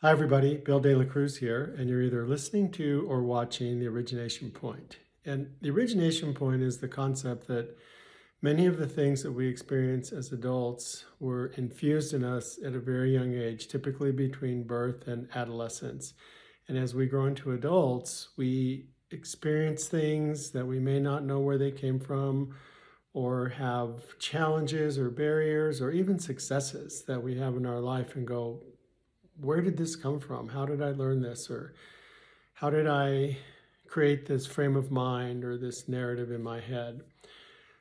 Hi, everybody. Bill De La Cruz here, and you're either listening to or watching The Origination Point. And the origination point is the concept that many of the things that we experience as adults were infused in us at a very young age, typically between birth and adolescence. And as we grow into adults, we experience things that we may not know where they came from, or have challenges or barriers or even successes that we have in our life and go, where did this come from? How did I learn this? Or how did I create this frame of mind or this narrative in my head?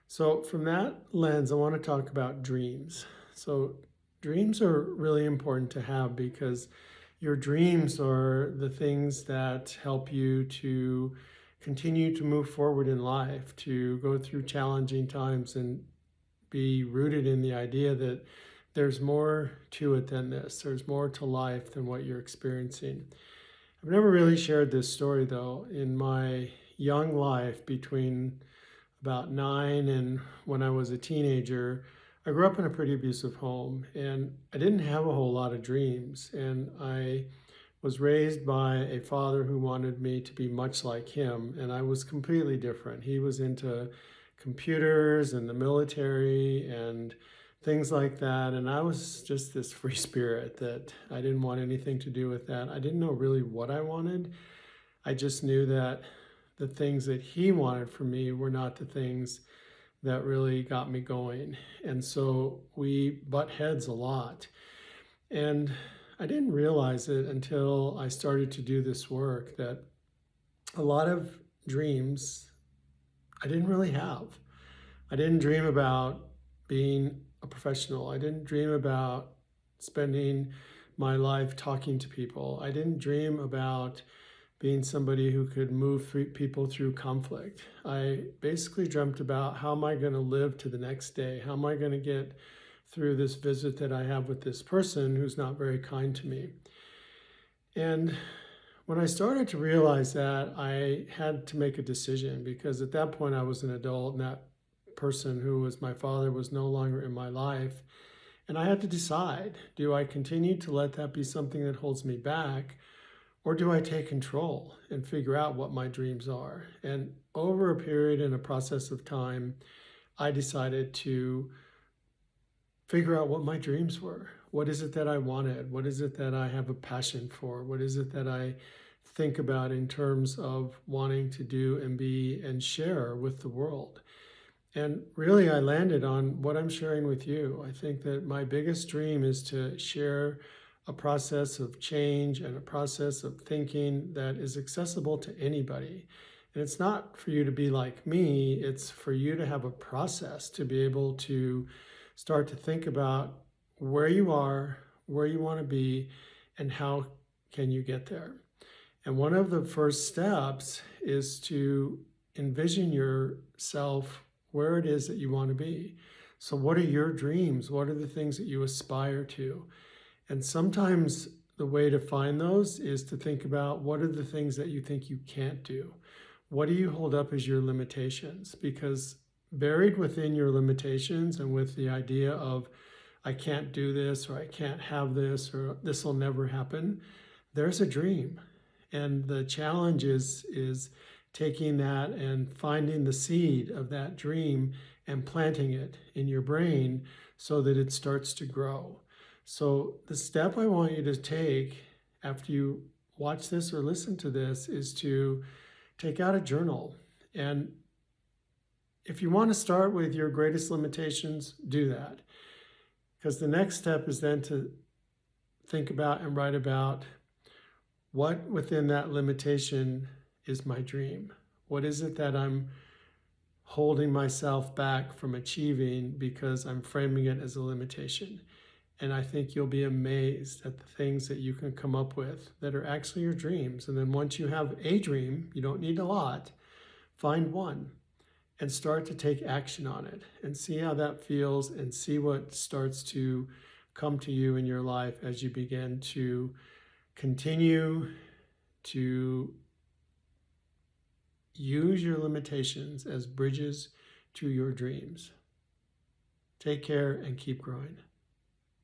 So, from that lens, I want to talk about dreams. So, dreams are really important to have because your dreams are the things that help you to continue to move forward in life, to go through challenging times and be rooted in the idea that there's more to it than this. There's more to life than what you're experiencing. I've never really shared this story though. In my young life, between about 9 and when I was a teenager, I grew up in a pretty abusive home and I didn't have a whole lot of dreams. And I was raised by a father who wanted me to be much like him, and I was completely different. He was into computers and the military and things like that, and I was just this free spirit that I didn't want anything to do with that. I didn't know really what I wanted. I just knew that the things that he wanted for me were not the things that really got me going. And so we butt heads a lot. And I didn't realize it until I started to do this work that a lot of dreams I didn't really have. I didn't dream about being a professional. I didn't dream about spending my life talking to people. I didn't dream about being somebody who could move people through conflict. I basically dreamt about how am I going to live to the next day? How am I going to get through this visit that I have with this person who's not very kind to me? And when I started to realize that, I had to make a decision because at that point I was an adult and that person who was my father was no longer in my life. And I had to decide, do I continue to let that be something that holds me back, or do I take control and figure out what my dreams are? And over a period and a process of time, I decided to figure out what my dreams were. What is it that I wanted? What is it that I have a passion for? What is it that I think about in terms of wanting to do and be and share with the world? And really, I landed on what I'm sharing with you. I think that my biggest dream is to share a process of change and a process of thinking that is accessible to anybody. And it's not for you to be like me, it's for you to have a process to be able to start to think about where you are, where you want to be, and how can you get there. And one of the first steps is to envision yourself where it is that you want to be. So what are your dreams? What are the things that you aspire to? And sometimes the way to find those is to think about what are the things that you think you can't do? What do you hold up as your limitations? Because buried within your limitations and with the idea of I can't do this or I can't have this or this will never happen, there's a dream. And the challenge is taking that and finding the seed of that dream and planting it in your brain so that it starts to grow. So the step I want you to take after you watch this or listen to this is to take out a journal. And if you want to start with your greatest limitations, do that. Because the next step is then to think about and write about what within that limitation is my dream. What is it that I'm holding myself back from achieving because I'm framing it as a limitation? And I think you'll be amazed at the things that you can come up with that are actually your dreams. And then once you have a dream, you don't need a lot, find one and start to take action on it and see how that feels and see what starts to come to you in your life as you begin to continue to use your limitations as bridges to your dreams. Take care and keep growing.